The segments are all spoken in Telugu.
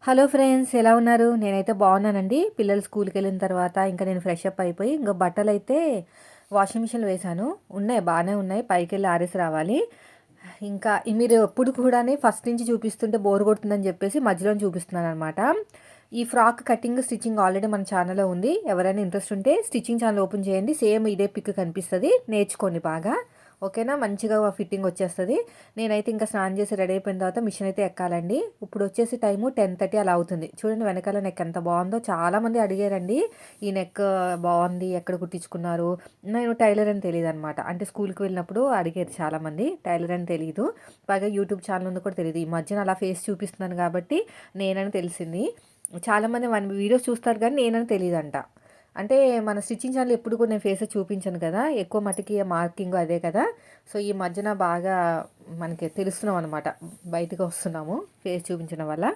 హలో ఫ్రెండ్స్, ఎలా ఉన్నారు? నేనైతే బాగున్నానండి. పిల్లలు స్కూల్కి వెళ్ళిన తర్వాత ఇంకా నేను ఫ్రెష్ అప్ అయిపోయి ఇంకా బట్టలు అయితే వాషింగ్ మిషన్లో వేశాను. ఉన్నాయి, బాగానే ఉన్నాయి. పైకి వెళ్ళి ఆరేసి రావాలి. ఇంకా మీరు ఎప్పుడు కూడా ఫస్ట్ నుంచి చూపిస్తుంటే బోర్ కొడుతుందని చెప్పేసి మధ్యలో చూపిస్తున్నాను అనమాట. ఈ ఫ్రాక్ కటింగ్ స్టిచ్చింగ్ ఆల్రెడీ మన ఛానల్లో ఉంది. ఎవరైనా ఇంట్రెస్ట్ ఉంటే స్టిచ్చింగ్ ఛానల్ ఓపెన్ చేయండి. సేమ్ ఇదే పిక్ కనిపిస్తుంది, నేర్చుకోండి బాగా. ఓకేనా? మంచిగా ఫిట్టింగ్ వచ్చేస్తుంది. నేనైతే ఇంకా స్నానం చేసి రెడీ అయిపోయిన తర్వాత మిషన్ అయితే ఎక్కాలండి. ఇప్పుడు వచ్చేసి టైము 10:30 అలా అవుతుంది. చూడండి వెనకాల నెక్ ఎంత బాగుందో. చాలామంది అడిగారండి, ఈ నెక్ బాగుంది, ఎక్కడ కుట్టించుకున్నారు. నేను టైలర్ అని తెలియదు అనమాట. అంటే స్కూల్కి వెళ్ళినప్పుడు అడిగారు చాలామంది, టైలర్ అని తెలియదు. పైగా యూట్యూబ్ ఛానల్ ఉంది కూడా తెలియదు. ఈ మధ్యన అలా ఫేస్ చూపిస్తున్నాను కాబట్టి నేనని తెలిసింది. చాలామంది మన వీడియోస్ చూస్తారు కానీ నేనని తెలియదంట. అంటే మన స్టిచ్చింగ్ ఛానల్ ఎప్పుడు కూడా నేను ఫేస్ చూపించాను కదా, ఎక్కువ మటుకి మార్కింగ్ అదే కదా. సో ఈ మధ్యన బాగా మనకి తెలుస్తున్నాం అనమాట, బయటకు వస్తున్నాము ఫేస్ చూపించడం వల్ల.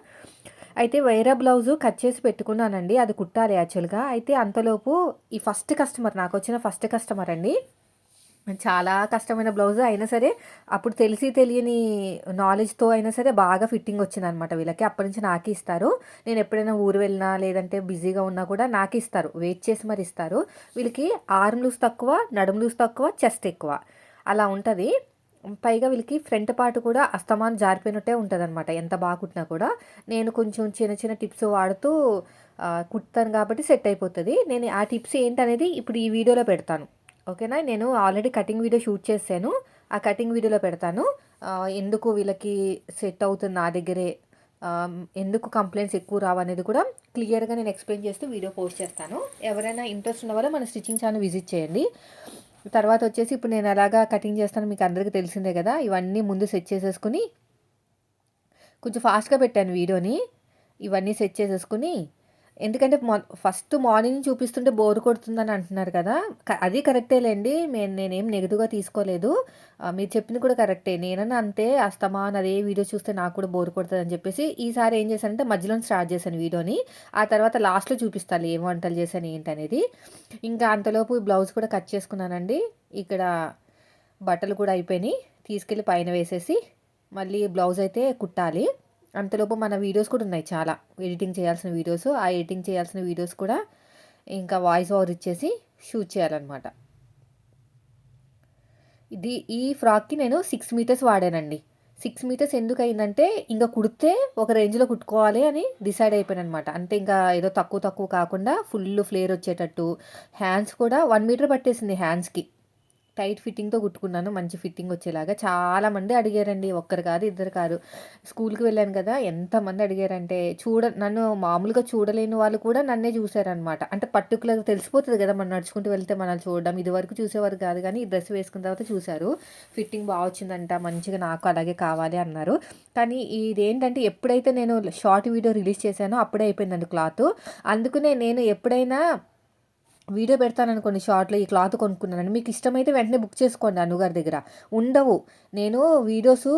అయితే వేరే బ్లౌజు కట్ చేసి పెట్టుకున్నానండి, అది కుట్టాలి యాక్చువల్గా. అయితే అంతలోపు ఈ ఫస్ట్ కస్టమర్, నాకు వచ్చిన ఫస్ట్ కస్టమర్ అండి. చాలా కష్టమైన బ్లౌజ్ అయినా సరే, అప్పుడు తెలిసి తెలియని నాలెడ్జ్తో అయినా సరే బాగా ఫిట్టింగ్ వచ్చిందనమాట వీళ్ళకి. అప్పటి నుంచి నాకే ఇస్తారు. నేను ఎప్పుడైనా ఊరు వెళ్ళినా లేదంటే బిజీగా ఉన్నా కూడా నాకే ఇస్తారు, వెయిట్ చేసి మరి ఇస్తారు. వీళ్ళకి ఆర్మ్ లూజ్ తక్కువ, నడుము లూజ్ తక్కువ, చెస్ట్ ఎక్కువ, అలా ఉంటుంది. పైగా వీళ్ళకి ఫ్రంట్ పార్ట్ కూడా అస్తమానం జారిపోయినట్టే ఉంటుంది అనమాట, ఎంత బాగా కుట్టినా కూడా. నేను కొంచెం చిన్న చిన్న టిప్స్ వాడుతూ కుట్టాను కాబట్టి సెట్ అయిపోతుంది. నేను ఆ టిప్స్ ఏంటనేది ఇప్పుడు ఈ వీడియోలో పెడతాను. ఓకేనా? నేను ఆల్రెడీ కటింగ్ వీడియో షూట్ చేశాను, ఆ కటింగ్ వీడియోలో పెడతాను. ఎందుకు వీళ్ళకి సెట్ అవుతుంది నా దగ్గరే, ఎందుకు కంప్లైంట్స్ ఎక్కువ రావనేది కూడా క్లియర్గా నేను ఎక్స్ప్లెయిన్ చేస్తూ వీడియో పోస్ట్ చేస్తాను. ఎవరైనా ఇంట్రెస్ట్ ఉన్న వాళ్ళు మన స్టిచ్చింగ్ ఛానల్ విజిట్ చేయండి. తర్వాత వచ్చేసి ఇప్పుడు నేను ఎలాగా కటింగ్ చేస్తాను మీకు అందరికీ తెలిసిందే కదా. ఇవన్నీ ముందు సెట్ చేసేసుకుని, కొంచెం ఫాస్ట్గా పెట్టాను వీడియోని. ఇవన్నీ సెట్ చేసేసుకుని, ఎందుకంటే ఫస్ట్ మార్నింగ్ చూపిస్తుంటే బోర్ కొడుతుందని అంటున్నారు కదా. అది కరెక్టేలేండి, నేనేం నెగిటివ్గా తీసుకోలేదు. మీరు చెప్పింది కూడా కరెక్టే. నేనన్నా అంతే, అస్తమాన్ అదే వీడియో చూస్తే నాకు కూడా బోర్ కొడుతుంది అని చెప్పేసి ఈసారి ఏం చేశానంటే మధ్యలో స్టార్ట్ చేశాను వీడియోని. ఆ తర్వాత లాస్ట్లో చూపిస్తాను ఏం వంటలు చేశాను ఏంటనేది. ఇంకా అంతలోపు బ్లౌజ్ కూడా కట్ చేసుకున్నానండి. ఇక్కడ బట్టలు కూడా అయిపోయినాయి, తీసుకెళ్ళి పైన వేసేసి మళ్ళీ బ్లౌజ్ అయితే కుట్టాలి. అంతలోపు మన వీడియోస్ కూడా ఉన్నాయి చాలా, ఎడిటింగ్ చేయాల్సిన వీడియోస్. ఆ ఎడిటింగ్ చేయాల్సిన వీడియోస్ కూడా ఇంకా వాయిస్ ఓవర్ ఇచ్చేసి షూట్ చేయాలన్నమాట. ఈ ఫ్రాక్కి నేను 6 మీటర్స్ వాడానండి. 6 మీటర్స్ ఎందుకు అయిందంటే, ఇంకా కుడితే ఒక రేంజ్లో కుట్టుకోవాలి అని డిసైడ్ అయిపోయాను అనమాట. అంటే ఇంకా ఏదో తక్కువ తక్కువ కాకుండా ఫుల్ ఫ్లేర్ వచ్చేటట్టు. హ్యాండ్స్ కూడా 1 మీటర్ పట్టేసింది హ్యాండ్స్కి. టైట్ ఫిట్టింగ్తో కుట్టుకున్నాను, మంచి ఫిట్టింగ్ వచ్చేలాగా. చాలామంది అడిగారండి, ఒక్కరు కాదు ఇద్దరు కాదు. స్కూల్కి వెళ్ళాను కదా, ఎంతమంది అడిగారంటే, నన్ను మామూలుగా చూడలేని వాళ్ళు కూడా నన్నే చూసారనమాట. అంటే పర్టికులర్గా తెలిసిపోతుంది కదా, మనం నడుచుకుంటూ వెళ్తే మనల్ని చూడడం. ఇదివరకు చూసేవారు కాదు కానీ ఈ డ్రెస్ వేసుకున్న తర్వాత చూశారు. ఫిట్టింగ్ బాగా వచ్చిందంట, మంచిగా నాకు అలాగే కావాలి అన్నారు. కానీ ఇదేంటంటే, ఎప్పుడైతే నేను షార్ట్ వీడియో రిలీజ్ చేశానో అప్పుడే అయిపోయిందండి క్లాత్. అందుకనే నేను ఎప్పుడైనా వీడియో పెడతాననుకోండి షార్ట్లో, ఈ క్లాత్ కొనుక్కున్నాను, మీకు ఇష్టమైతే వెంటనే బుక్ చేసుకోండి అనుగారి దగ్గర. ఉండవు. నేను వీడియోస్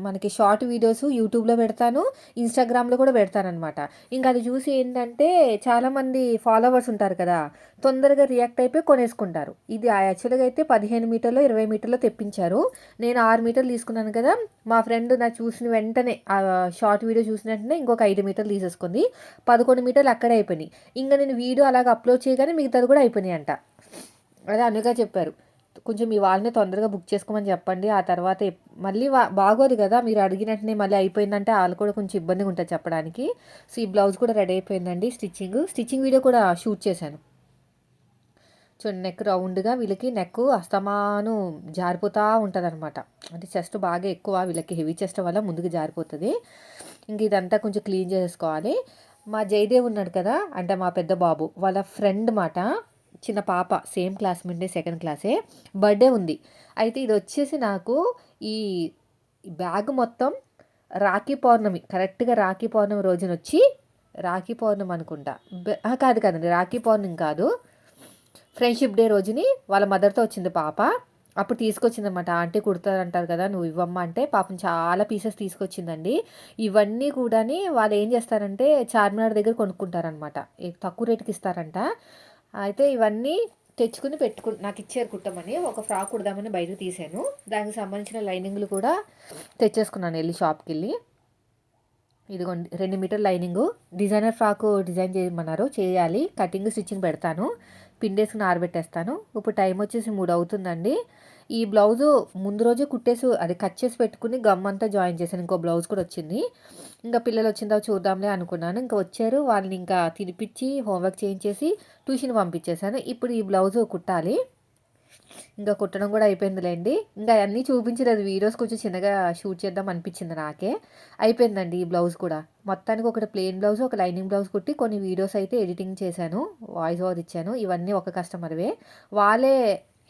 మనకి షార్ట్ వీడియోస్ యూట్యూబ్లో పెడతాను, ఇన్స్టాగ్రామ్లో కూడా పెడతానమాట. ఇంకా అది చూసి ఏంటంటే, చాలామంది ఫాలోవర్స్ ఉంటారు కదా, తొందరగా రియాక్ట్ అయిపోయి కొనేసుకుంటారు. ఇది యాక్చువల్గా అయితే 15 మీటర్లో 20 మీటర్లో తెప్పించారు. నేను 6 మీటర్లు తీసుకున్నాను కదా. మా ఫ్రెండ్ నాకు చూసిన వెంటనే, షార్ట్ వీడియో చూసిన వెంటనే ఇంకొక 5 మీటర్లు తీసేసుకుంది. 11 మీటర్లు అక్కడే అయిపోయినాయి. ఇంకా నేను వీడియో అలాగ అప్లోడ్ చేయగానే మిగతాది కూడా అయిపోయినాయి అంట. అదే అనుగా చెప్పారు, కొంచెం మీ వాళ్ళని తొందరగా బుక్ చేసుకోమని చెప్పండి. ఆ తర్వాత మళ్ళీ బాగోదు కదా, మీరు అడిగినట్టునే మళ్ళీ అయిపోయిందంటే వాళ్ళు కూడా కొంచెం ఇబ్బందిగా ఉంటుంది చెప్పడానికి. సో ఈ బ్లౌజ్ కూడా రెడీ అయిపోయిందండి. స్టిచ్చింగ్ వీడియో కూడా షూట్ చేశాను. చూడండి, నెక్ రౌండ్గా, వీళ్ళకి నెక్ అస్తమాను జారిపోతూ ఉంటుంది అనమాట. అంటే చెస్ట్ బాగా ఎక్కువ వీళ్ళకి, హెవీ చెస్ట్ వల్ల ముందుకు జారిపోతుంది. ఇంక ఇదంతా కొంచెం క్లీన్ చేసుకోవాలి. మా జయదేవ్ ఉన్నాడు కదా, అంటే మా పెద్ద బాబు వాళ్ళ ఫ్రెండ్ మాట, చిన్న పాప, సేమ్ క్లాస్మేట్, సెకండ్ క్లాసే, బర్త్డే ఉంది. అయితే ఇది వచ్చేసి నాకు ఈ బ్యాగ్ మొత్తం రాఖీ పౌర్ణమి, కరెక్ట్గా రాఖీ పౌర్ణమి రోజున వచ్చి, రాఖీ పౌర్ణమి అనుకుంటా, కాదు కాదండి, రాఖీ పౌర్ణమి కాదు, ఫ్రెండ్షిప్ డే రోజుని వాళ్ళ మదర్తో వచ్చింది పాప. అప్పుడు తీసుకొచ్చిందనమాట. ఆంటీ కుడతారంటారు కదా, నువ్వు ఇవ్వమ్మా అంటే పాపం చాలా పీసెస్ తీసుకొచ్చిందండి. ఇవన్నీ కూడా వాళ్ళు ఏం చేస్తారంటే చార్మినార్ దగ్గర కొనుక్కుంటారనమాట, తక్కువ రేటుకి ఇస్తారంట. అయితే ఇవన్నీ తెచ్చుకుని నాకు ఇచ్చారు కుట్టమని. ఒక ఫ్రాక్ కుడదామని బయటకు తీసాను, దానికి సంబంధించిన లైనింగ్లు కూడా తెచ్చేసుకున్నాను వెళ్ళి షాప్కి వెళ్ళి. ఇదిగోండి 2 metre lining. Designer frock design చేయమన్నారు, చేయాలి. కటింగ్ స్టిచ్చింగ్ పెడతాను, పిండేసుకుని ఆరబెట్టేస్తాను. ఇప్పుడు టైం వచ్చేసి 3 అవుతుందండి. ఈ బ్లౌజు ముందు రోజే కుట్టేసి అది కట్ చేసి పెట్టుకుని గమ్ అంతా జాయిన్ చేశాను. ఇంకో బ్లౌజ్ కూడా వచ్చింది. ఇంకా పిల్లలు వచ్చిన తర్వాత చూద్దాంలే అనుకున్నాను. ఇంకా వచ్చారు, వాళ్ళని ఇంకా తినిపించి హోంవర్క్ చేయించేసి ట్యూషన్ పంపించేశాను. ఇప్పుడు ఈ బ్లౌజు కుట్టాలి. ఇంకా కుట్టడం కూడా అయిపోయిందిలేండి. ఇంకా అన్నీ చూపించలేదు, వీడియోస్ కొంచెం చిన్నగా షూట్ చేద్దాం అనిపించింది నాకే. అయిపోయిందండి ఈ బ్లౌజ్ కూడా. మొత్తానికి ఒకటి ప్లెయిన్ బ్లౌజ్, ఒక లైనింగ్ బ్లౌజ్ కుట్టి కొన్ని వీడియోస్ అయితే ఎడిటింగ్ చేశాను, వాయిస్ ఓవర్ ఇచ్చాను. ఇవన్నీ ఒక కస్టమర్వే, వాళ్ళే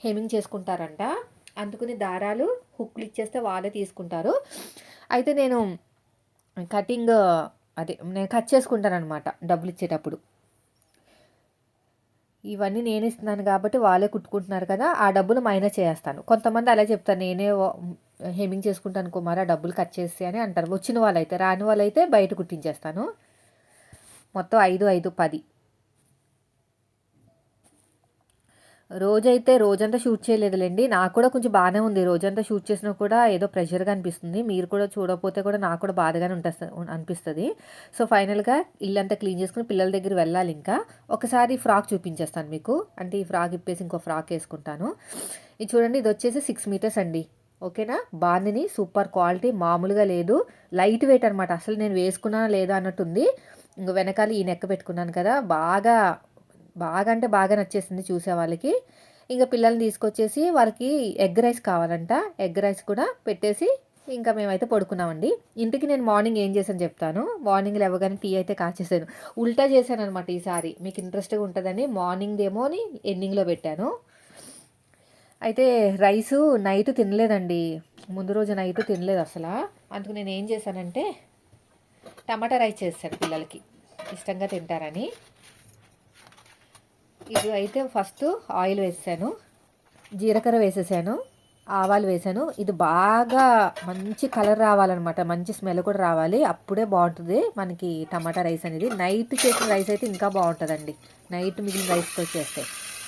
హెమింగ్ చేసుకుంటారంట. అందుకుని దారాలు హుక్లు ఇచ్చేస్తే వాళ్ళే తీసుకుంటారు. అయితే నేను కటింగ్ నేను కట్ చేసుకుంటాను అనమాట డబ్బులు ఇచ్చేటప్పుడు. ఇవన్నీ నేను ఇస్తున్నాను కాబట్టి వాళ్ళే కుట్టుకుంటున్నారు కదా, ఆ డబ్బులు మైనస్ చేస్తాను. కొంతమంది అలా చెప్తారు, నేనే హెమింగ్ చేసుకుంటాను కుమార్, ఆ డబ్బులు కట్ చేసి అని అంటారు. వచ్చిన వాళ్ళైతే, రాని వాళ్ళైతే బయట కుట్టించేస్తాను. మొత్తం 5, 5, 10. రోజంతా షూట్ చేయలేదులేండి, నాకు కూడా కొంచెం బాగానే ఉంది. రోజంతా షూట్ చేసినా కూడా ఏదో ప్రెషర్గా అనిపిస్తుంది. మీరు కూడా చూడకపోతే కూడా నాకు కూడా బాధగానే అనిపిస్తుంది. సో ఫైనల్గా ఇల్లంతా క్లీన్ చేసుకుని పిల్లల దగ్గర వెళ్ళాలి. ఇంకా ఒకసారి ఫ్రాక్ చూపించేస్తాను మీకు. అంటే ఈ ఫ్రాక్ ఇప్పేసి ఇంకో ఫ్రాక్ వేసుకుంటాను. ఇది చూడండి, ఇది వచ్చేసి 6 మీటర్స్ అండి. ఓకేనా, బాగుంది, సూపర్ క్వాలిటీ, మామూలుగా లేదు. లైట్ వెయిట్ అనమాట. అసలు నేను వేసుకున్నానా లేదా అన్నట్టుంది. ఇంక వెనకాల ఈ నెక్క పెట్టుకున్నాను కదా, బాగా అంటే బాగా నచ్చేసింది చూసే వాళ్ళకి. ఇంకా పిల్లల్ని తీసుకొచ్చేసి వాళ్ళకి ఎగ్ రైస్ కావాలంట, ఎగ్ రైస్ కూడా పెట్టేసి ఇంకా మేమైతే పడుకున్నామండి. ఇంటికి నేను మార్నింగ్ ఏం చేశాను చెప్తాను. మార్నింగ్ లేవగానే టీ అయితే కాచేసాను. ఉల్టా చేశాను అనమాట ఈసారి, మీకు ఇంట్రెస్ట్గా ఉంటుందని. మార్నింగ్ ఏమోని ఎండింగ్లో పెట్టాను. అయితే రైసు నైట్ తినలేదండి, ముందు రోజు నైట్ తినలేదు అసలు. అందుకు నేను ఏం చేశానంటే టమాటా రైస్ చేశాను, పిల్లలకి ఇష్టంగా తింటారని. ఇది అయితే ఫస్ట్ ఆయిల్ వేసాను, జీలకర్ర వేసేసాను, ఆవాలు వేసాను. ఇది బాగా మంచి కలర్ రావాలన్నమాట, మంచి స్మెల్ కూడా రావాలి, అప్పుడే బాగుంటుంది మనకి టమాటా రైస్ అనేది. నైట్ చేసిన రైస్ అయితే ఇంకా బాగుంటుందండి, నైట్ మిగిలిన రైస్తో చేస్తే.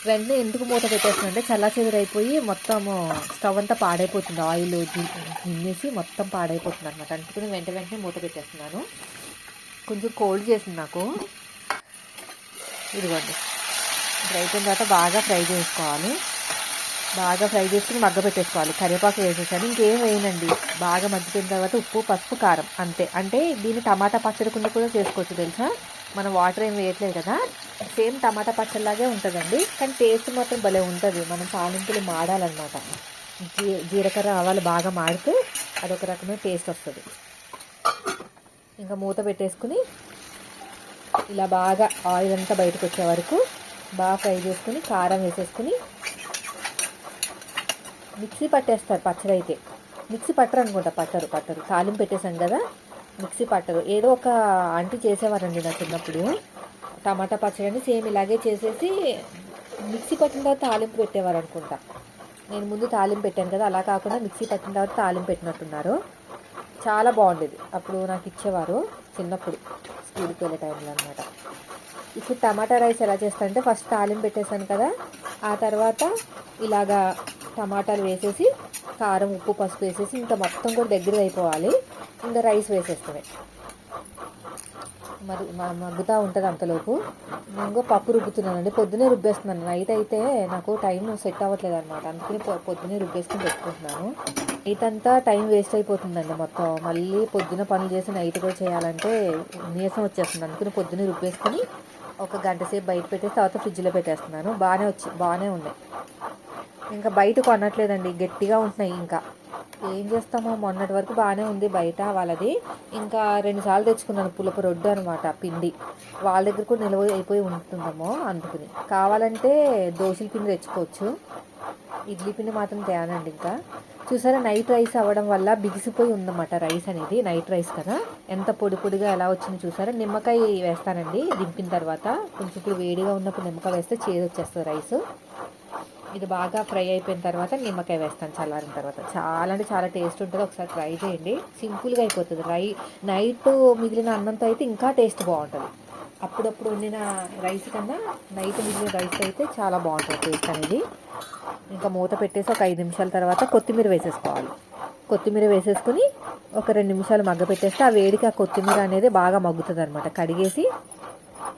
వెంటనే ఎందుకు మూత పెట్టేస్తుందంటే చల్లాచెదురైపోయి మొత్తము స్టవ్ అంతా పాడైపోతుంది, ఆయిల్ నిన్నేసి మొత్తం పాడైపోతుంది అనమాట. అందుకని వెంటనే మూత పెట్టేస్తున్నాను. కొంచెం కోల్డ్ చేసింది నాకు. ఇదిగోండి, ఇప్పుడు అయిపోయిన తర్వాత బాగా ఫ్రై చేసుకోవాలి. బాగా ఫ్రై చేసుకుని మగ్గ పెట్టేసుకోవాలి. కరివేపాకు వేసేసాను, ఇంకేం వేయనండి. బాగా మగ్గిపోయిన తర్వాత ఉప్పు, పసుపు, కారం, అంతే. అంటే దీన్ని టమాటా పచ్చడి కింద కూడా చేసుకోవచ్చు తెలుసా. మనం వాటర్ ఏం వేయట్లేదు కదా, సేమ్ టమాటా పచ్చడిలాగే ఉంటుందండి. కానీ టేస్ట్ మాత్రం భలే ఉంటుంది. మనం తాలింపులు మాడాలన్నమాట. జీలకర్ర ఆవాలు బాగా మాడితే అదొక రకమైన టేస్ట్ వస్తుంది. ఇంకా మూత పెట్టేసుకుని ఇలా బాగా ఆయిల్ అంతా బయటకు వచ్చే వరకు బాగా ఫ్రై చేసుకుని కారం వేసేసుకుని మిక్సీ పట్టేస్తారు. పచ్చడి అయితే మిక్సీ పట్టరు అనుకుంటా, పట్టరు. తాలింపు పెట్టేసాం కదా, మిక్సీ పట్టరు. ఏదో ఒక ఆంటీ చేసేవారండి నా చిన్నప్పుడు టమాటా పచ్చడి అని, సేమ్ ఇలాగే చేసేసి మిక్సీ పట్టిన తర్వాత తాలింపు పెట్టేవారు అనుకుంటా. నేను ముందు తాలింపు పెట్టాను కదా, అలా కాకుండా మిక్సీ పట్టిన తర్వాత తాలింపు పెట్టినట్టున్నారు. చాలా బాగుండేది, అప్పుడు నాకు ఇచ్చేవారు చిన్నప్పుడు స్కూల్కి వెళ్ళే టైంలో అనమాట. ఇప్పుడు టమాటా రైస్ ఎలా చేస్తానంటే ఫస్ట్ తాలింపు పెట్టేసాను కదా, ఆ తర్వాత ఇలాగా టమాటాలు వేసేసి కారం, ఉప్పు, పసుపు వేసేసి ఇంకా మొత్తం కూడా దగ్గర అయిపోవాలి. ఇంకా రైస్ వేసేస్తామే, మరి మగ్గుతూ ఉంటుంది అంతలోపు. నేను పప్పు రుబ్బుతున్నానండి, పొద్దునే రుబ్బేస్తున్నాను. నైట్ అయితే నాకు టైం సెట్ అవ్వట్లేదు అనమాట, అందుకని పొద్దునే రుబ్బేసుకుని పెట్టుకుంటున్నాను. నైట్ అంతా టైం వేస్ట్ అయిపోతుందండి మొత్తం. మళ్ళీ పొద్దున పనులు చేసి నైట్ కూడా చేయాలంటే నీరసం వచ్చేస్తుంది. అందుకని పొద్దునే రుబ్బేసుకుని ఒక గంట సేపు బయట పెట్టేసి తర్వాత ఫ్రిడ్జ్లో పెట్టేస్తున్నాను. బాగానే ఉన్నాయి. ఇంకా బయట కొనట్లేదండి, గట్టిగా ఉంటున్నాయి. ఇంకా ఏం చేస్తామో, మొన్నటి వరకు బాగానే ఉంది బయట వాళ్ళది. ఇంకా 2 సార్లు తెచ్చుకున్నాను పులప రొడ్డు అనమాట పిండి, వాళ్ళ దగ్గర కూడా నిల్వ అయిపోయి ఉంటుందేమో. అందుకుని కావాలంటే దోశల పిండి తెచ్చుకోవచ్చు, ఇడ్లీ పిండి మాత్రం తేనండి. ఇంకా చూసారా, నైట్ రైస్ అవ్వడం వల్ల బిగిసిపోయి ఉందన్నమాట రైస్ అనేది. నైట్ రైస్ కదా, ఎంత పొడిగా ఎలా వచ్చింది చూసారా. నిమ్మకాయ వేస్తానండి దింపిన తర్వాత, కొంచెం ఇప్పుడు వేడిగా ఉన్నప్పుడు నిమ్మకాయ వేస్తే చేదు వచ్చేస్తుంది రైస్. ఇది బాగా ఫ్రై అయిపోయిన తర్వాత నిమ్మకాయ వేస్తాను చల్లారిన తర్వాత. చాలా అంటే చాలా టేస్ట్ ఉంటుంది, ఒకసారి ట్రై చేయండి. సింపుల్గా అయిపోతుంది. నైట్ మిగిలిన అన్నంతో అయితే ఇంకా టేస్ట్ బాగుంటుంది. అప్పుడప్పుడు వండిన రైస్ కన్నా నైట్ మిగిలిన రైస్ అయితే చాలా బాగుంటుంది టేస్ట్ అనేది. ఇంకా మూత పెట్టేసి ఒక 5 నిమిషాల తర్వాత కొత్తిమీర వేసేసుకోవాలి. కొత్తిమీర వేసేసుకుని ఒక 2 నిమిషాలు మగ్గపెట్టేస్తే ఆ వేడికి ఆ కొత్తిమీర అనేది బాగా మగ్గుతుంది అనమాట. కడిగేసి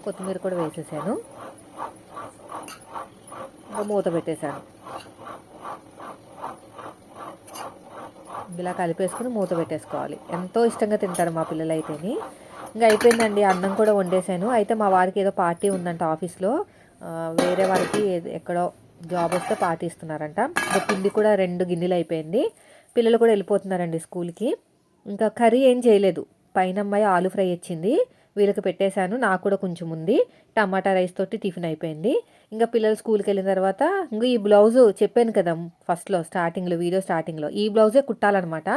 కొత్తిమీర కూడా వేసేసాను. ఇంకా మూత పెట్టేశాను. ఇలా కలిపేసుకుని మూత పెట్టేసుకోవాలి. ఎంతో ఇష్టంగా తింటారు మా పిల్లలు అయితేని. ఇంకా అయిపోయిందండి. అన్నం కూడా వండేసాను. అయితే మా వారికి ఏదో పార్టీ ఉందంట ఆఫీస్లో. వేరే వారికి ఎక్కడో జాబ్ వస్తే పార్టీ ఇస్తున్నారంట. ఇంకా పిండి కూడా 2 గిన్నెలు అయిపోయింది. పిల్లలు కూడా వెళ్ళిపోతున్నారండి స్కూల్కి. ఇంకా కర్రీ ఏం చేయలేదు. పైన అమ్మాయి ఆలు ఫ్రై ఇచ్చింది, వీళ్ళకి పెట్టేశాను. నాకు కూడా కొంచెం ఉంది. టమాటా రైస్ తోటి టిఫిన్ అయిపోయింది. ఇంకా పిల్లలు స్కూల్కి వెళ్ళిన తర్వాత ఇంకా ఈ బ్లౌజు చెప్పాను కదా ఫస్ట్లో స్టార్టింగ్లో, వీడియో స్టార్టింగ్లో, ఈ బ్లౌజే కుట్టాలన్నమాట.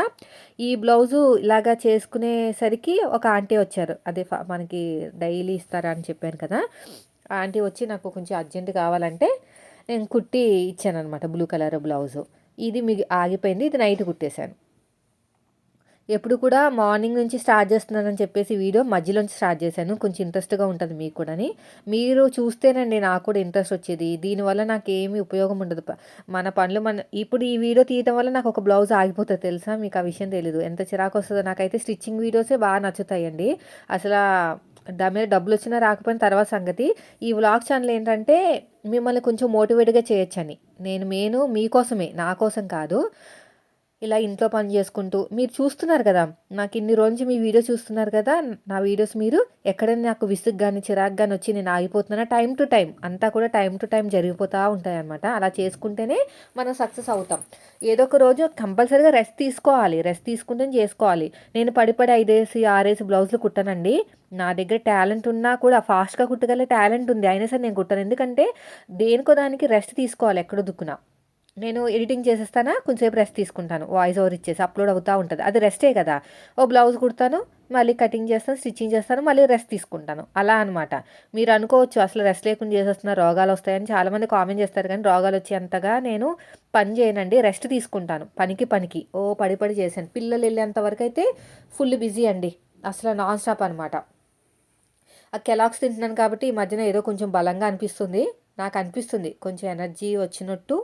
ఈ బ్లౌజు ఇలాగా చేసుకునేసరికి ఒక ఆంటీ వచ్చారు. అదే మనకి డైలీ ఇస్తారా అని చెప్పాను కదా. ఆ ఆంటీ వచ్చి నాకు కొంచెం అర్జెంట్ కావాలంటే నేను కుట్టి ఇచ్చాను అనమాట. Blue colour blouse. ఇది ఆగిపోయింది. ఇది నైట్ కుట్టేశాను. ఎప్పుడు కూడా మార్నింగ్ నుంచి స్టార్ట్ చేస్తున్నానని చెప్పేసి వీడియో మధ్యలోంచి స్టార్ట్ చేశాను. కొంచెం ఇంట్రెస్ట్గా ఉంటుంది మీకు కూడాని. మీరు చూస్తేనండి నాకు కూడా ఇంట్రెస్ట్ వచ్చేది. దీనివల్ల నాకు ఏమీ ఉపయోగం ఉండదు. మన పనులు ఇప్పుడు ఈ వీడియో తీయడం వల్ల నాకు ఒక బ్లౌజ్ ఆగిపోతుంది తెలుసా. మీకు ఆ విషయం తెలీదు. ఎంత చిరాకు వస్తుందో. నాకైతే స్టిచ్చింగ్ వీడియోసే బాగా నచ్చుతాయండి. అసలు దాని మీద డబ్బులు వచ్చినా రాకపోయిన తర్వాత సంగతి. ఈ వ్లాగ్ ఛానల్ ఏంటంటే మిమ్మల్ని కొంచెం మోటివేట్గా చేయొచ్చని. నేను మీకోసమే, నా కోసం కాదు. ఇలా ఇంట్లో పని చేసుకుంటూ మీరు చూస్తున్నారు కదా, నాకు ఇన్ని రోజు మీ వీడియో చూస్తున్నారు కదా. నా వీడియోస్ మీరు ఎక్కడైనా నాకు విసుగు కానీ చిరాకు కానీ వచ్చి నేను ఆగిపోతున్నానా, టైం టు టైం అంతా కూడా టైం టు టైం జరిగిపోతూ ఉంటాయి అనమాట. అలా చేసుకుంటేనే మనం సక్సెస్ అవుతాం. ఏదో ఒక రోజు కంపల్సరీగా రెస్ట్ తీసుకోవాలి. రెస్ట్ తీసుకుంటే చేసుకోవాలి. నేను పడి 5-6 బ్లౌజులు కుట్టానండి. నా దగ్గర టాలెంట్ ఉన్నా కూడా, ఫాస్ట్గా కుట్టగల టాలెంట్ ఉంది, అయినా సరే నేను కుట్టాను. ఎందుకంటే దేనికో దానికి రెస్ట్ తీసుకోవాలి. ఎక్కడ దుక్కునా నేను ఎడిటింగ్ చేసేస్తానా, కొంచెంసేపు రెస్ట్ తీసుకుంటాను, వాయిస్ ఓవర్ ఇచ్చేసి అప్లోడ్ అవుతూ ఉంటుంది. అది రెస్టే కదా. ఓ బ్లౌజ్ కుడతాను, మళ్ళీ కటింగ్ చేస్తాను, స్టిచ్చింగ్ చేస్తాను, మళ్ళీ రెస్ట్ తీసుకుంటాను. అలా అనమాట. మీరు అనుకోవచ్చు అసలు రెస్ట్ లేకుండా చేసేస్తున్నా రోగాలు వస్తాయని. చాలామంది కామెంట్ చేస్తారు, కానీ రోగాలు వచ్చేంతగా నేను పని చేయనండి. రెస్ట్ తీసుకుంటాను. పనికి పడి చేశాను. పిల్లలు వెళ్ళేంత వరకు అయితే ఫుల్ బిజీ అండి. అసలు నాన్ స్టాప్ అనమాట. ఆ కెలాక్స్ తింటున్నాను కాబట్టి ఈ మధ్యన ఏదో కొంచెం బలంగా అనిపిస్తుంది. నాకు అనిపిస్తుంది కొంచెం ఎనర్జీ వచ్చినట్టు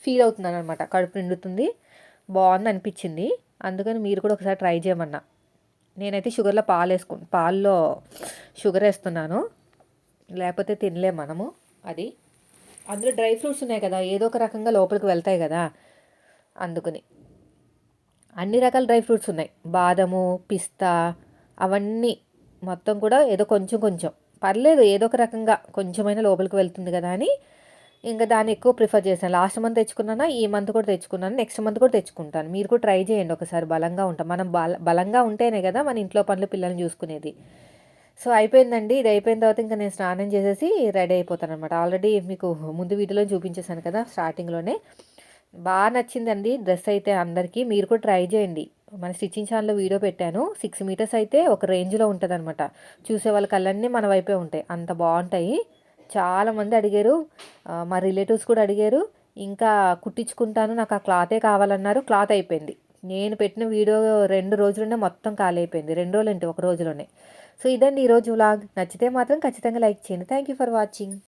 ఫీల్ అవుతున్నాను అనమాట. కడుపు నిండుతుంది, బాగుంది అనిపించింది. అందుకని మీరు కూడా ఒకసారి ట్రై చేయమన్నా. నేనైతే షుగర్లో పాల్లో షుగర్ వేస్తున్నాను, లేకపోతే తినలేము మనము. అది అందులో డ్రై ఫ్రూట్స్ ఉన్నాయి కదా, ఏదో ఒక రకంగా లోపలికి వెళ్తాయి కదా. అందుకని అన్ని రకాల డ్రై ఫ్రూట్స్ ఉన్నాయి. బాదము, పిస్తా, అవన్నీ మొత్తం కూడా ఏదో కొంచెం పర్లేదు, ఏదో ఒక రకంగా కొంచెమైనా లోపలికి వెళ్తుంది కదా అని ఇంకా దాన్ని ఎక్కువ ప్రిఫర్ చేశాను. లాస్ట్ మంత్ తెచ్చుకున్నాను, ఈ మంత్ కూడా తెచ్చుకున్నాను, నెక్స్ట్ మంత్ కూడా తెచ్చుకుంటాను. మీరు కూడా ట్రై చేయండి ఒకసారి. బలంగా ఉంటాం మనం. బలంగా ఉంటేనే కదా మన ఇంట్లో పనులు, పిల్లల్ని చూసుకునేది. సో అయిపోయిందండి. ఇది అయిపోయిన తర్వాత ఇంకా నేను స్నానం చేసేసి రెడీ అయిపోతాను అనమాట. ఆల్రెడీ మీకు ముందు వీడియోలో చూపించేశాను కదా స్టార్టింగ్లోనే. బాగా నచ్చిందండి డ్రెస్ అయితే అందరికీ. మీరు కూడా ట్రై చేయండి. మన స్టిచ్చింగ్ ఛానల్లో వీడియో పెట్టాను. 6 మీటర్స్ అయితే ఒక రేంజ్లో ఉంటుంది అనమాట. చూసే వాళ్ళ కళ్ళన్నీ మన వైపే ఉంటాయి, అంత బాగుంటాయి. చాలామంది అడిగారు, మా రిలేటివ్స్ కూడా అడిగారు. ఇంకా కుట్టించుకుంటాను, నాకు ఆ క్లాతే కావాలన్నారు. క్లాత్ అయిపోయింది. నేను పెట్టిన వీడియో 2 రోజుల్లోనే మొత్తం ఖాళీ అయిపోయింది. 2 రోజులు ఏంటి, 1 రోజులోనే. సో ఇదండి ఈరోజు వ్లాగ్. నచ్చితే మాత్రం ఖచ్చితంగా లైక్ చేయండి. Thank you for watching.